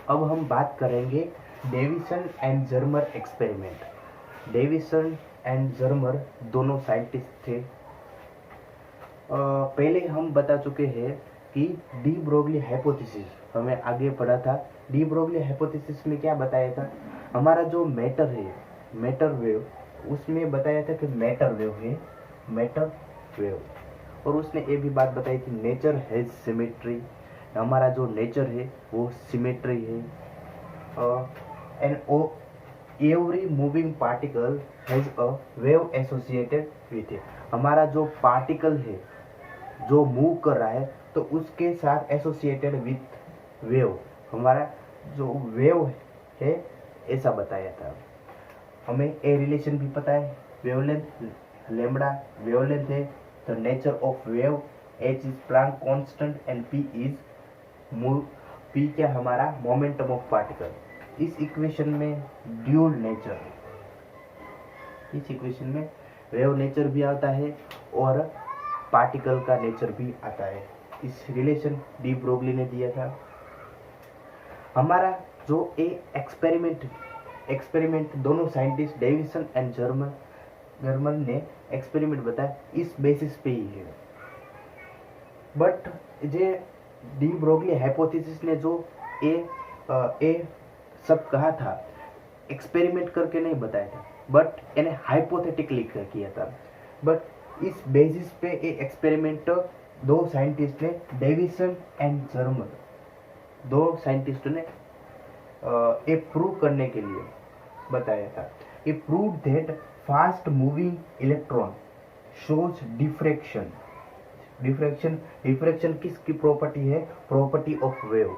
अब हम बात करेंगे Davisson and Germer experiment. Davisson and Germer दोनों साइंटिस्ट थे। पहले हम बता चुके हैं कि डी ब्रोगली हाइपोथेसिस हमें आगे पढ़ा था। डी ब्रोगली हाइपोथेसिस में क्या बताया था, हमारा जो मैटर है, मैटर वेव, उसमें बताया था कि मैटर वेव है, मैटर वेव। और उसने ये भी बात बताई कि नेचर हैज सिमेट्री, हमारा जो नेचर है वो सिमेट्री है। And every moving particle has a wave associated with it, हमारा जो पार्टिकल है जो मूव कर रहा है तो उसके साथ एसोसिएटेड विथ वेव, हमारा जो वेव है ऐसा बताया था। हमें ए रिलेशन भी पता है, वेवलेंथ लैम्बडा वेवलेंथ है, the nature of wave, H is Planck constant and P is move, P क्या हमारा मोमेंटम ऑफ पार्टिकल। इस इक्वेशन में ड्यूल नेचर, इस इक्वेशन में वेव नेचर भी आता है और पार्टिकल का नेचर भी आता है। इस रिलेशन डी ब्रोगली ने दिया था। हमारा जो एक्सपेरिमेंट दोनों साइंटिस्ट डेविसन एंड जर्मन ने एक्सपेरिमेंट बताया, इस बेसिस पे ही है। But J de Broglie hypothesis ने जो ए सब कहा था, एक्सपेरिमेंट करके नहीं बताया था, बट इन्हें हाइपोथेटिकली किया था। बट इस बेसिस पे ये एक्सपेरिमेंट दो साइंटिस्ट ने, डेविसन एंड जर्मर, दो साइंटिस्टों ने ये प्रूव करने के लिए बताया था। ये prove that fast moving electron shows diffraction. Diffraction किसकी प्रॉपर्टी है, प्रॉपर्टी ऑफ वेव।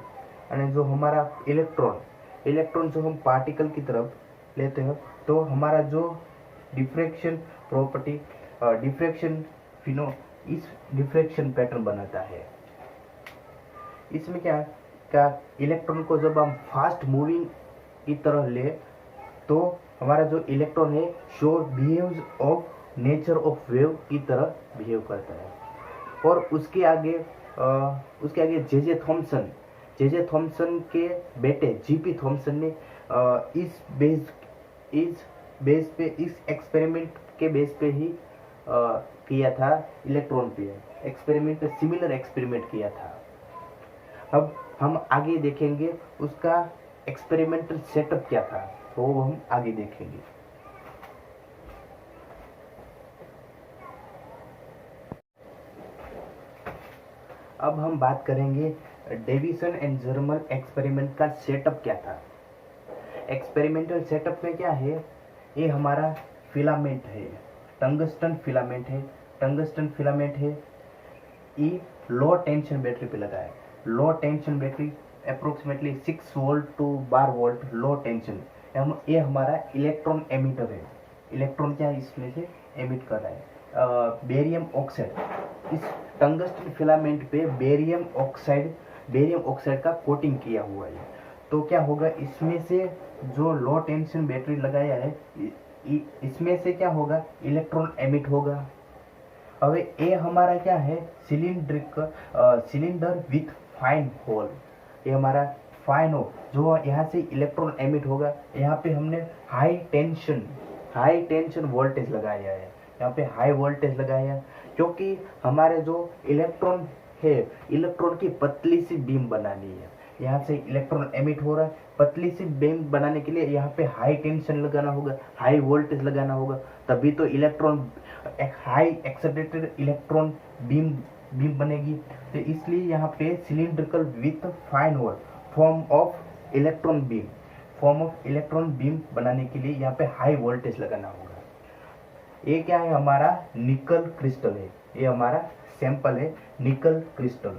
यानी जो हमारा इलेक्ट्रॉन जो हम पार्टिकल की तरफ लेते हैं तो हमारा जो डिफ्रैक्शन प्रॉपर्टी, डिफ्रैक्शन इस डिफ्रैक्शन पैटर्न बनाता है। इसमें क्या इलेक्ट्रॉन को जब हम फास्ट मूविंग की तरह ले तो हमारा जो इलेक्ट्रॉन है show behaves of nature of wave की तरह बिहेव करता है। और उसके आगे जे थॉमसन के बेटे जीपी थॉमसन ने इस बेस पे, इस एक्सपेरिमेंट के बेस पे ही किया था, इलेक्ट्रॉन पे एक्सपेरिमेंट, सिमिलर एक्सपेरिमेंट किया था। अब हम आगे देखेंगे उसका एक्सपेरिमेंटल सेटअप क्या था, तो वो हम आगे देखेंगे। अब हम बात करेंगे डेविसन एंड जर्मर एक्सपेरिमेंट का सेटअप क्या था। एक्सपेरिमेंटल सेटअप में क्या है, ये हमारा फिलामेंट है, टंगस्टन फिलामेंट है। ये लो टेंशन बैटरी पे लगा है। Low tension battery approximately 6 volt to 12 volt low tension. ये हमारा इलेक्ट्रॉन एमिटर है। इलेक्ट्रॉन क्या इसमें से एमिट कर रहा है, बेरियम ऑक्साइड। इस टंगस्टन फिलामेंट पे बेरियम ऑक्साइड का कोटिंग किया हुआ है। तो क्या होगा, इसमें से जो लो टेंशन बैटरी लगाया है इसमें से क्या होगा, इलेक्ट्रॉन एमिट होगा। अब ये हमारा क्या है, सिलेंडर विथ फाइन होल। ये हमारा फाइन होल जो यहाँ से इलेक्ट्रॉन एमिट होगा। यहाँ पे हमने हाई टेंशन वोल्टेज लगाया है, यहाँ पे हाई वोल्टेज लगाया क्योंकि हमारे जो इलेक्ट्रॉन है, इलेक्ट्रॉन की पतली सी बीम बनानी है। यहाँ से इलेक्ट्रॉन एमिट हो रहा है, पतली सी बीम बनाने के लिए यहाँ पे हाई टेंशन लगाना होगा, हाई वोल्टेज लगाना होगा, तभी तो इलेक्ट्रॉन एक हाई एक्साइटेड इलेक्ट्रॉन बीम बनेगी। तो इसलिए यहाँ पे cylindrical with fine hole form of electron beam बनाने के लिए यहाँ पे हाई वोल्टेज लगाना होगा। ये क्या है, हमारा निकल क्रिस्टल है। ये हमारा सैंपल है निकल क्रिस्टल,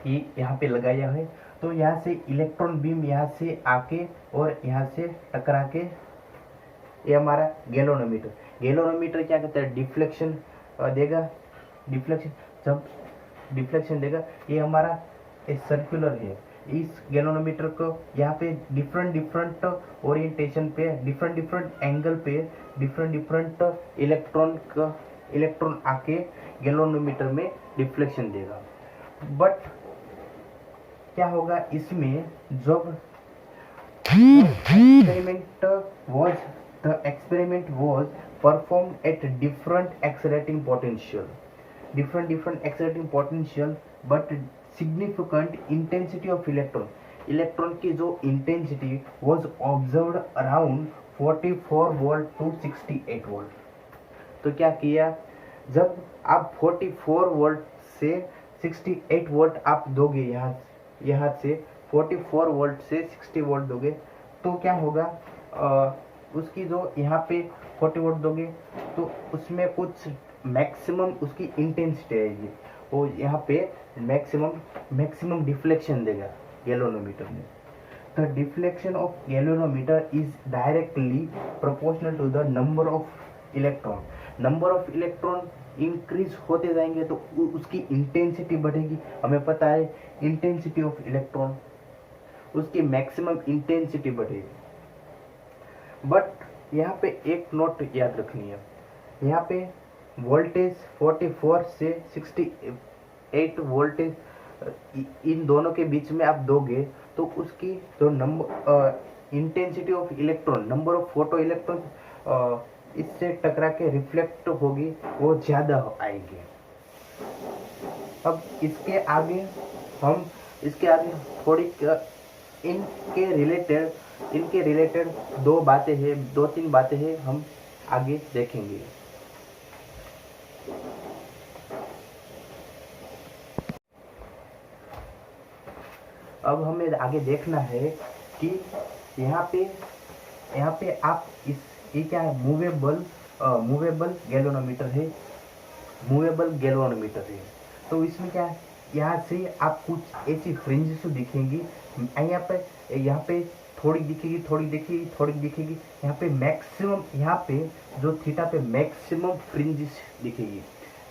ये यहाँ पे लगाया है। तो यहाँ से इलेक्ट्रॉन बीम यहाँ से आके और यहाँ से टकरा के, ये हमारा गैल्वेनोमीटर क्या कहता है, डिफ्लेक्शन देगा। जब डिफ्लेक्शन देगा, ये हमारा सर्कुलर है। इस गैल्वेनोमीटर को यहाँ पे डिफरेंट ओरिएंटेशन पे, डिफरेंट एंगल पे डिफरेंट इलेक्ट्रॉन आके गैल्वेनोमीटर में डिफ्लेक्शन देगा। बट क्या होगा इसमें, जब experiment was performed at different accelerating potential, different accelerating potential, but significant intensity of electron की जो intensity was observed around 44 volt to 68 volt. तो क्या किया, जब आप 44 वोल्ट से 68 वोल्ट आप दोगे, यहाँ से 44 वोल्ट से 60 वोल्ट दोगे, तो क्या होगा, उसकी जो यहाँ पे 40 वोल्ट दोगे तो उसमें कुछ मैक्सिमम उसकी इंटेंसिटी आएगी, वो यहाँ पे मैक्सिमम डिफ्लेक्शन देगा गैल्वेनोमीटर में। The deflection of galvanometer is directly proportional to the number of electron. Number of electron increase होते जाएंगे तो उसकी इंटेंसिटी बढ़ेगी। हमें पता है इंटेंसिटी ऑफ इलेक्ट्रॉन, उसकी मैक्सिमम इंटेंसिटी बढ़ेगी। बट यहाँ पे एक नोट याद रखनी है, यहाँ पे वोल्टेज 44 से 68 वोल्टेज इन दोनों के बीच में आप दोगे तो उसकी जो number intensity of electron, number of photo electron इससे टकरा के रिफ्लेक्ट होगी, वो ज़्यादा आएगी। अब इसके आगे थोड़ी इनके रिलेटेड दो तीन बातें हैं हम आगे देखेंगे। अब हमें आगे देखना है कि यहाँ पे आप ये क्या है, मूवेबल गैल्वेनोमीटर है, तो इसमें क्या है, यहाँ से आप कुछ ऐसी फ्रिंजेस दिखेंगी, यहाँ पे थोड़ी दिखेगी, यहाँ पे मैक्सिमम, यहाँ पे जो थीटा पे मैक्सिमम फ्रिंजेस दिखेगी,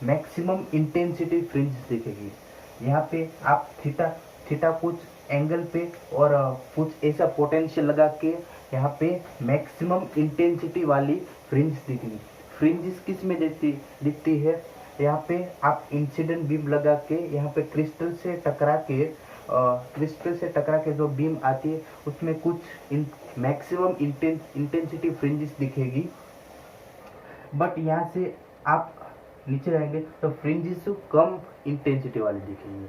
मैक्सिमम इंटेंसिटी फ्रिंजेस दिखेगी। यहाँ पे आप थीटा कुछ एंगल पे और कुछ ऐसा पोटेंशियल लगा के यहाँ पे मैक्सिमम इंटेंसिटी वाली फ्रिंज दिखेगी। फ्रिंजेस किस में दिखती है, यहाँ पे आप इंसिडेंट बीम लगा के यहाँ पे क्रिस्टल से टकरा के जो बीम आती है उसमें कुछ मैक्सिमम इंटेंसिटी फ्रिंजेस दिखेगी। बट यहाँ से आप नीचे जाएंगे तो फ्रिंजेस कम इंटेंसिटी वाली दिखेगी,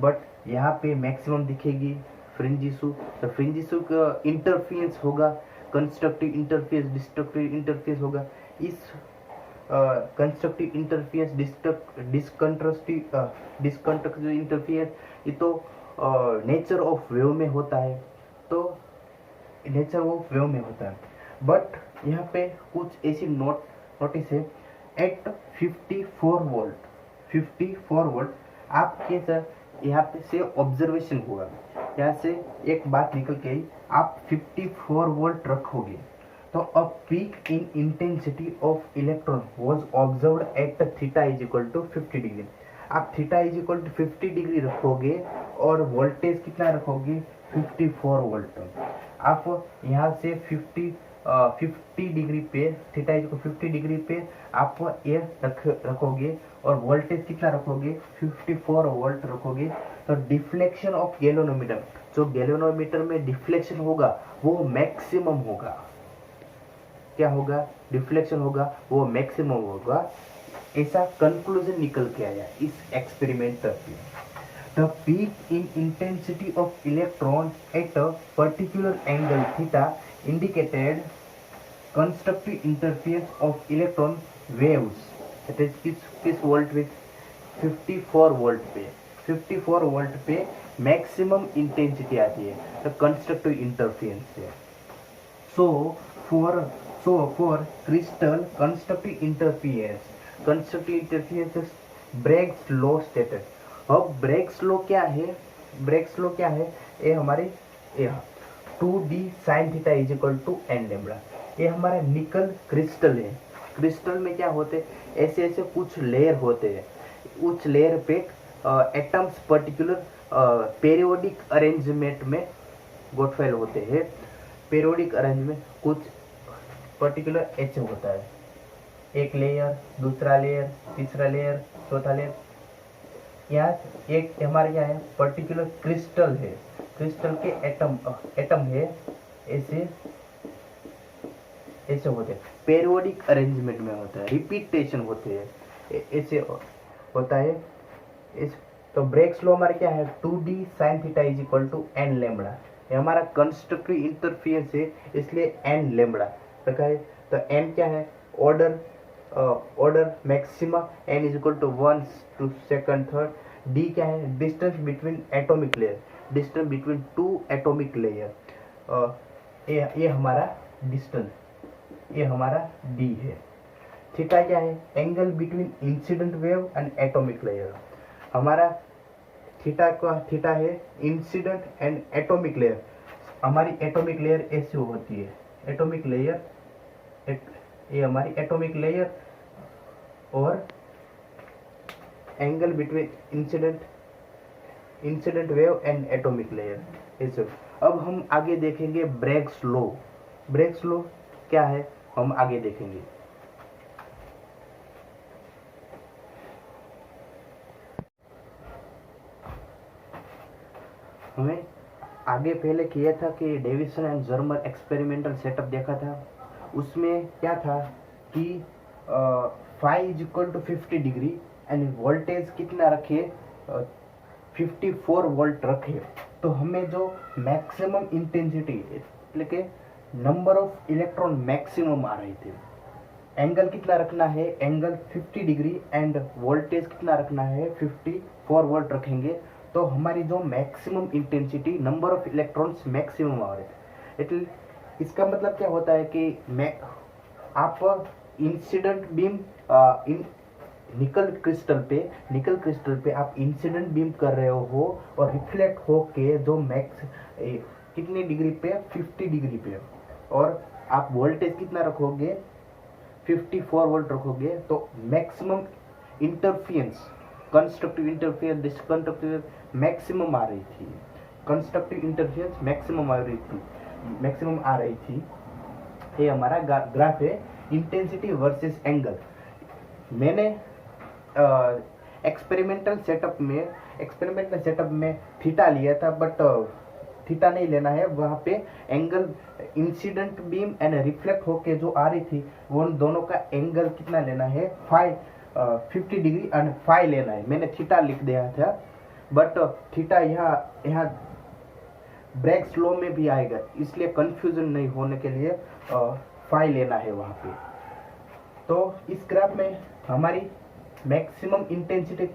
बट यहाँ पे मैक्सिमम दिखेगी फ्रिंजेस। तो फ्रिंजेस का इंटरफेरेंस होगा, कंस्ट्रक्टिव इंटरफेरेंस, डिस्ट्रक्टिव इंटरफेरेंस होगा। इस कंस्ट्रक्टिव इंटरफेरेंस, डिस्कंस्ट्रक्टिव इंटरफेरेंस, ये तो नेचर ऑफ वेव में होता है, बट यहाँ पे कुछ ऐसी नोटिस है, एट 54 वोल्ट आपके सर यहाँ पे से ऑब्जर्वेशन हुआ, यहाँ से एक बात निकल के आई, आप 54 वोल्ट रखोगे तो a peak in intensity of electron was observed at theta is equal to 50 degree. आप theta is equal to 50 degree रखोगे और वोल्टेज कितना रखोगे, 54 वोल्ट। आप यहाँ से 50 डिग्री पे, थीटा इज इक्वल 50 डिग्री पे आप ये रखोगे और वोल्टेज कितना रखोगे, 54 वोल्ट रखोगे। तो डिफ्लेक्शन ऑफ गैल्वेनोमीटर, जो गैल्वेनोमीटर में डिफ्लेक्शन होगा वो मैक्सिमम होगा। क्या होगा, डिफ्लेक्शन होगा वो मैक्सिमम होगा, ऐसा कंक्लूजन निकल के आया इस एक्सपेरिमेंट तक। The peak in intensity of electron at a particular angle theta indicated constructive interference of electron waves. That is किस वोल्ट पे, 54 वोल्ट पे मैक्सिमम इंटेंसिटी आती है, तो कंस्ट्रक्टिव इंटरफेरेंस से। So for crystal constructive interference Bragg's law states. अब Bragg's law क्या है, ये हमारे 2d sin theta is equal to n lambda. ये हमारा निकल क्रिस्टल है। क्रिस्टल में क्या होते हैं, ऐसे कुछ लेयर होते हैं, उस लेयर पे एटम्स पर्टिकुलर पेरियोडिक अरेंजमेंट में गोठवेल होते हैं। पेरियोडिक अरेंजमेंट कुछ पर्टिकुलर ऐसे होता है, एक लेयर, दूसरा लेयर, तीसरा लेयर, चौथा लेयर, यहाँ एक हमारे क्या है, पर्टिकुलर क्रिस्टल है, क्रिस्टल के एटम है, ऐसे ऐसे होते हैं, पेरियोडिक अरेंजमेंट में होता है, रिपीटेशन होते हैं, ऐसे होता है इस। तो ब्रेग्स लॉ हमारा क्या है, 2d sin theta is equal to n lambda, ये हमारा कंस्ट्रक्टिव इंटरफेरेंस है, इसलिए n लैम्बडा रखा है। तो n क्या है, order maxima, n is equal to 1 to 2nd 3rd। d क्या है, distance between atomic layer, distance between 2 atomic layer, ये हमारा डिस्टेंस, ये हमारा d है। थीटा क्या है, angle between incident wave and atomic layer, हमारा थीटा है इंसिडेंट एंड एटॉमिक लेयर। हमारी एटॉमिक लेयर ऐसी होती है, एटॉमिक लेयर, ये हमारी एटॉमिक लेयर, और angle between incident wave and atomic layer ऐसे। अब हम आगे देखेंगे ब्रेग्स लॉ। ब्रेग्स लॉ क्या है हम आगे देखेंगे। हमें आगे पहले किया था कि Davisson and Germer experimental setup देखा था, उसमें क्या था कि phi is equal to 50 degree and voltage कितना रखे, 54 वोल्ट रखे। तो हमें जो मैक्सिमम इंटेंसिटी मतलब नंबर ऑफ इलेक्ट्रॉन मैक्सिमम आ रही थी, एंगल कितना रखना है, एंगल 50 डिग्री एंड वोल्टेज कितना रखना है, 54 वोल्ट रखेंगे, तो हमारी जो maximum intensity number of electrons maximum आ रहे थे। इट इसका मतलब क्या होता है कि आप इंसिडेंट बीम निकल क्रिस्टल पे आप इंसिडेंट बीम कर रहे हो और रिफ्लेक्ट होके जो मैक्स कितनी डिग्री पे, 50 डिग्री पे, और आप वोल्टेज कितना रखोगे, 54 वोल्ट रखोगे, तो maximum interference, constructive interference, destructive maximum आ रही थी, कंस्ट्रक्टिव इंटरफियरेंस मैक्सिमम आ रही थी। ये हमारा ग्राफ है इंटेंसिटी वर्सेस एंगल। मैंने एक्सपेरिमेंटल सेटअप में थीटा लिया था, बट थीटा नहीं लेना है, वहाँ पे angle incident beam and reflect होके जो आ रही थी, वो दोनों का एंगल कितना लेना है, 50 डिग्री एंड 5 लेना है। मैंने थीटा लिख दिया था, बट थीटा यहाँ ब्रेग्स लॉ में भी आएगा, इसलिए कंफ्यूजन नहीं होने के लिए 5 लेना है वहाँ पे। तो इस ग्राफ में हमारी मैक्सिमम इंटेंसिटी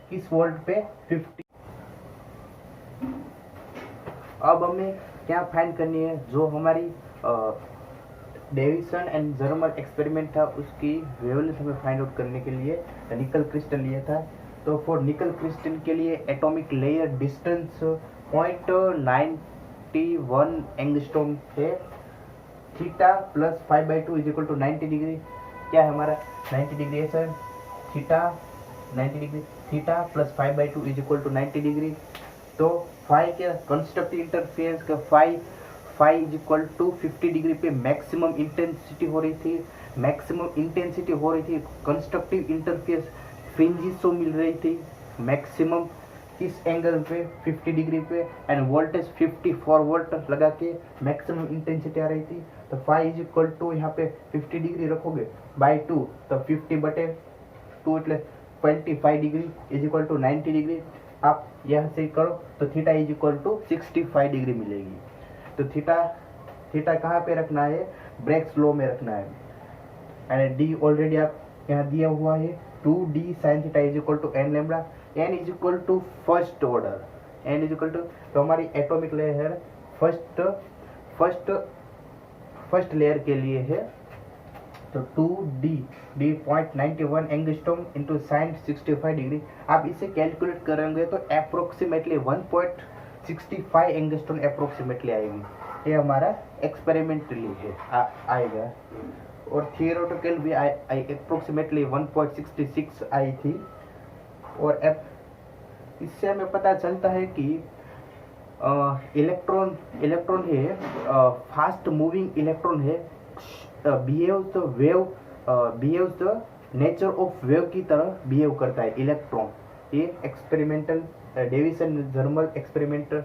किस वोल्ट पे, 50। अब हमें क्या फाइंड करनी है, जो हमारी डेविसन एंड जर्मर एक्सपेरिमेंट था उसकी वेवलेंथ हमें फाइंड आउट करने के लिए निकल क्रिस्टल लिया था। तो फॉर निकल क्रिस्टल के लिए एटॉमिक लेयर डिस्टेंस 0.91 एंगस्ट्रॉम है, theta plus 5/2 is equal to 90 degree. क्या है हमारा 90 डिग्री है sir, theta 90 degree, theta plus 5/2 is equal to 90 degree. तो फाई क्या, कंस्ट्रक्टिव इंटरफेरेंस का phi is equal to 50 degree पे मैक्सिमम इंटेंसिटी हो रही थी, कंस्ट्रक्टिव इंटरफेरेंस फ्रिंजिसो मिल रही थी मैक्सिमम किस एंगल पे, 50 डिग्री पे, एंड वोल्टेज 54 वोल्ट लगा के मैक्सिमम इंटेंसिटी आ रही थी। तो फाई इज इक्वल टू यहाँ पे 50 डिग्री रखोगे बाई 2, तो 50/2 એટલે 25 degree is equal to 90 degree. आप यहाँ से करो तो theta is equal to 65 degree मिलेगी। तो थीटा कहाँ पे रखना है, ब्रेग्स लॉ में रखना है, एंड डी ऑलरेडी आप यहाँ दिया हुआ है, 2d sin theta is equal to n lambda, n is equal to first order, n is equal to, तो हमारी एटॉमिक लेयर फर्स्ट लेयर के लिए है, तो 2d 0.91 angstrom into sine 65 degree. आप इसे कैलकुलेट करेंगे तो अप्रोक्सीमेटली 1.65 एंगस्ट्रॉम अप्रोक्सीमेटली आएगी। ये हमारा एक्सपेरिमेंटली है आएगा, और थियोरेटिकल भी अप्रोक्सीमेटली 1.66 आई थी। और इससे हमें पता चलता है कि इलेक्ट्रॉन है, फास्ट मूविंग इलेक्ट्रॉन है, behaves the nature of wave की तरह बिहेव करता है इलेक्ट्रॉन। ये experimental Davisson Germer experimental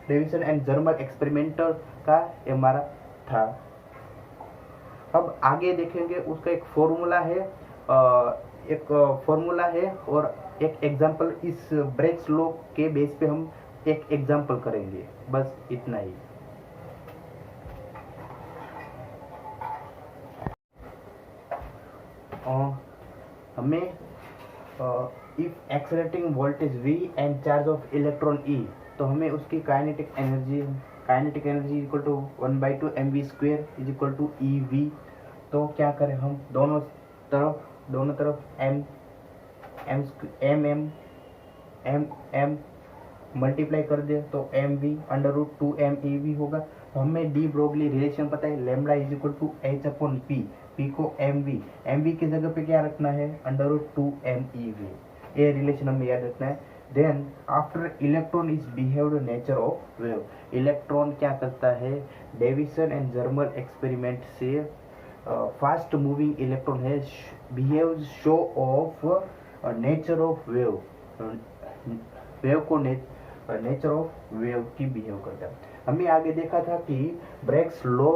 Davisson and Germer experimental का ये हमारा था। अब आगे देखेंगे उसका एक फॉर्मूला है और एक एग्जांपल इस ब्रेक्स लॉ के बेस पे हम एक एग्जांपल करेंगे, बस इतना ही। हमें if accelerating voltage V and charge of electron E, तो हमें उसकी kinetic energy equal to 1/2 mv² is equal to EV। तो क्या करें हम दोनों तरफ m मल्टीप्लाई कर दे तो mv √2m होगा। तो हमें डी ब्रोगली रिलेशन पता है, lambda is equal to h/p, p को mv की जगह पे क्या रखना है √2m ये रिलेशन हमें याद रखना है। Then after electron is behaved nature of wave, electron क्या करता है, डेविसन एंड जर्मल एक्सपेरिमेंट से फास्ट मूविंग इलेक्ट्रॉन है, behaves show of nature of wave को नेचर ऑफ वेव की बिहेव करता है। हमने आगे देखा था कि ब्रेक्स लॉ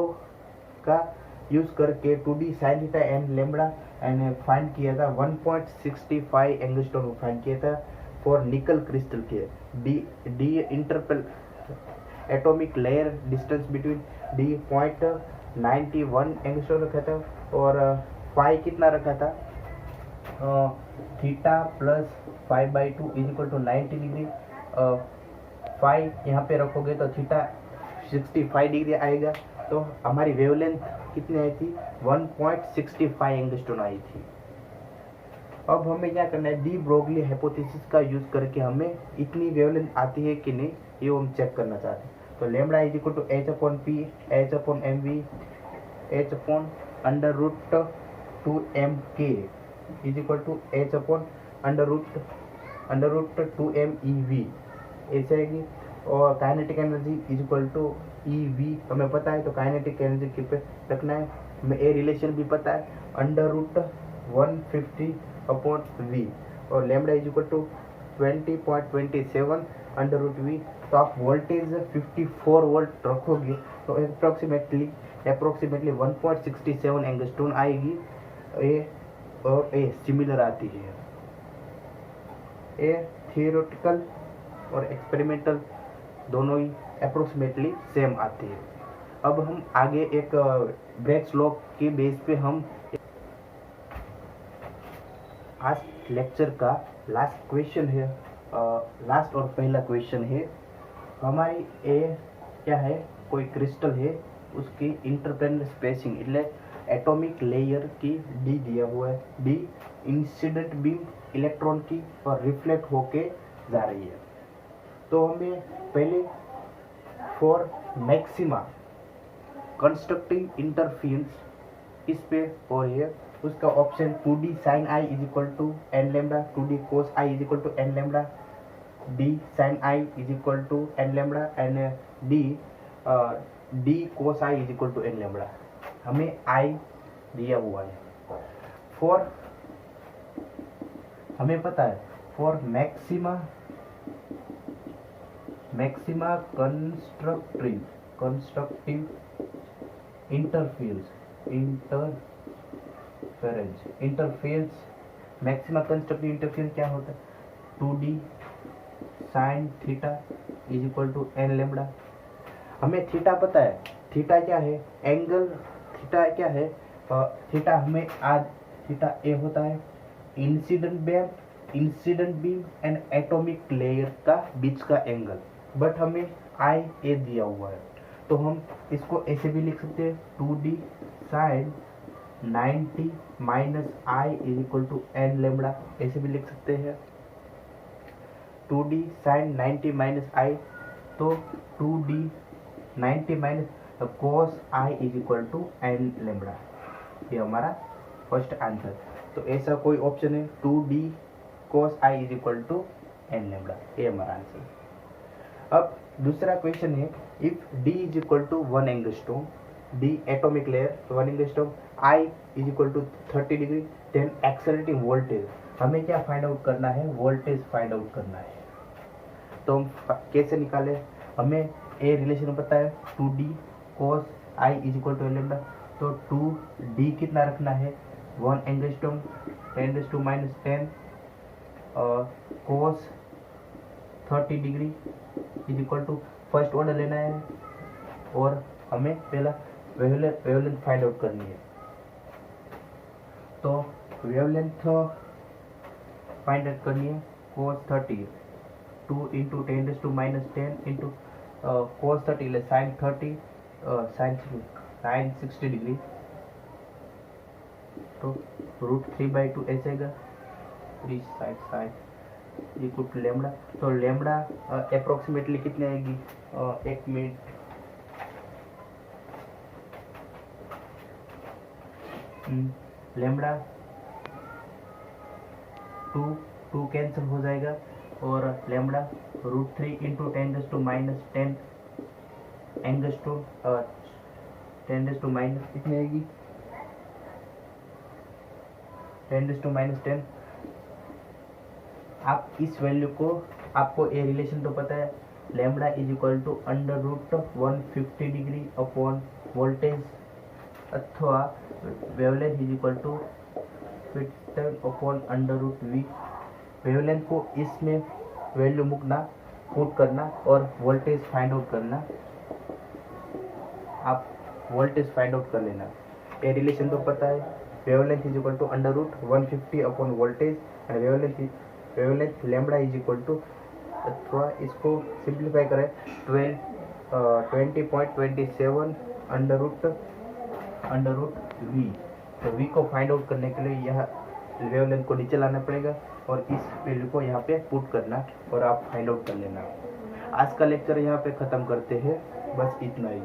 का यूज करके 2d sin theta and lambda and find किया था 1.65 एंगस्ट्रॉम को फाइंड किया था फॉर निकल क्रिस्टल के d interplanar atomic layer distance between d 0.91 angstrom रखा था और फाई कितना रखा था theta plus 5/2 is equal to 90 degree. Phi यहाँ पे रखोगे तो थीटा 65 डिग्री आएगा। तो हमारी वेवलेंथ कितनी आई थी 1.65 एंगस्ट्रॉम आई थी। अब हमें क्या करना है, डी ब्रोगली हाइपोथेसिस का यूज करके हमें इतनी वेवलेंथ आती है कि नहीं ये हम चेक करना चाहते हैं। तो lambda is equal to h/p h/mv h/√2mk is equal to h/√2mev ऐसे आएगी। और kinetic energy is equal to EV हमें पता है, तो काइनेटिक एनर्जी के पे रखना है। हमें ए रिलेशन भी पता है √150/V और lambda is equal to 20.27 √V। तो आप वोल्टेज 54 वोल्ट रखोगे तो अप्रोक्सीमेटली 1.67 एंगस्ट्रॉम आएगी। ए सिमिलर आती है, ए थियोरेटिकल और एक्सपेरिमेंटल दोनों ही अप्रोक्सीमेटली सेम आती है। अब हम आगे एक ब्रेक्स लॉ के बेस पे हम आज लेक्चर का लास्ट क्वेश्चन है, लास्ट और पहला क्वेश्चन है हमारी ए क्या है, कोई क्रिस्टल है उसकी इंटरप्लेनर स्पेसिंग એટલે एटॉमिक लेयर की डी दिया हुआ है, डी इंसिडेंट बीम इलेक्ट्रॉन की और रिफ्लेक्ट होके जा रही है। तो हमें पहले फॉर मैक्सिमा कंस्ट्रक्टिव इंटरफेरेंस इस पे हो रही है, उसका option 2d sin i is equal to n lambda, 2d cos i is equal to n lambda, d sin i is equal to n lambda and d cos i is equal to n lambda. हमें i दिया हुआ है। For हमें पता है for maxima constructive interference maxima constructive interference क्या होता है 2d sin theta is equal to n lambda. हमें थीटा पता है, थीटा क्या है, एंगल थीटा क्या है, थीटा हमें आज थीटा ए होता है incident beam and atomic layer का बीच का एंगल, बट हमें आई ए दिया हुआ है तो हम इसको ऐसे भी लिख सकते हैं 2d sin 90 minus I is equal to n lambda, ऐसे भी लिख सकते हैं 2d sin 90 माइनस आई, तो 2d 90 minus cos i is equal to n lambda, ये हमारा फर्स्ट आंसर। तो ऐसा कोई ऑप्शन है 2d cos i is equal to n lambda, ये हमारा आंसर। अब दूसरा क्वेश्चन है if d is equal to 1 angstrom, d atomic layer 1 angstrom, i is equal to 30 degree, then accelerating voltage हमें क्या फाइंड आउट करना है, वोल्टेज फाइंड आउट करना है। तो हम कैसे निकाले, हमें ए रिलेशन पता है 2d cos I is equal to lambda. तो 2d कितना रखना है, 1 angstrom 10⁻10 cos 30 degree is equal to first order लेना है, और हमें पहला वेवलेंथ फाइंड आउट करनी है। तो वेवलेंथ फाइंड आउट करनी है cos 30 2 इंटू 10⁻10 इंटू cos 30 એટલે sin 30 sin 60 डिग्री, तो √3/2 ऐसे आएगा 3 sin इक्वल टू लेमडा। तो लेमडा अप्रोक्सीमेटली कितने आएगी, 1 मिनट, लेमडा 2 कैंसिल हो जाएगा, और लेमडा √3 इंटू 10⁻10 एंगस्ट्रॉम 10⁻, कितनी आएगी 10⁻10। आप इस वैल्यू को, आपको ए रिलेशन तो पता है, lambda is equal to √150 degree upon voltage, अथवा wavelength is equal to 50 upon √v। Wavelength को इसमें वैल्यू मुकना, पुट करना और वोल्टेज फाइंड आउट करना। आप वोल्टेज फाइंड आउट कर लेना। ये रिलेशन तो पता है, wavelength is equal to √150 upon voltage, and wavelength lambda is equal to, अथवा इसको सिंप्लीफाई करें 20.27 √v। तो v को फाइंड आउट करने के लिए यह वेवलेंथ को नीचे लाना पड़ेगा और इस वैल्यू को यहाँ पे पुट करना, और आप फाइंड आउट कर लेना। आज का लेक्चर यहाँ पे ख़त्म करते हैं, बस इतना ही।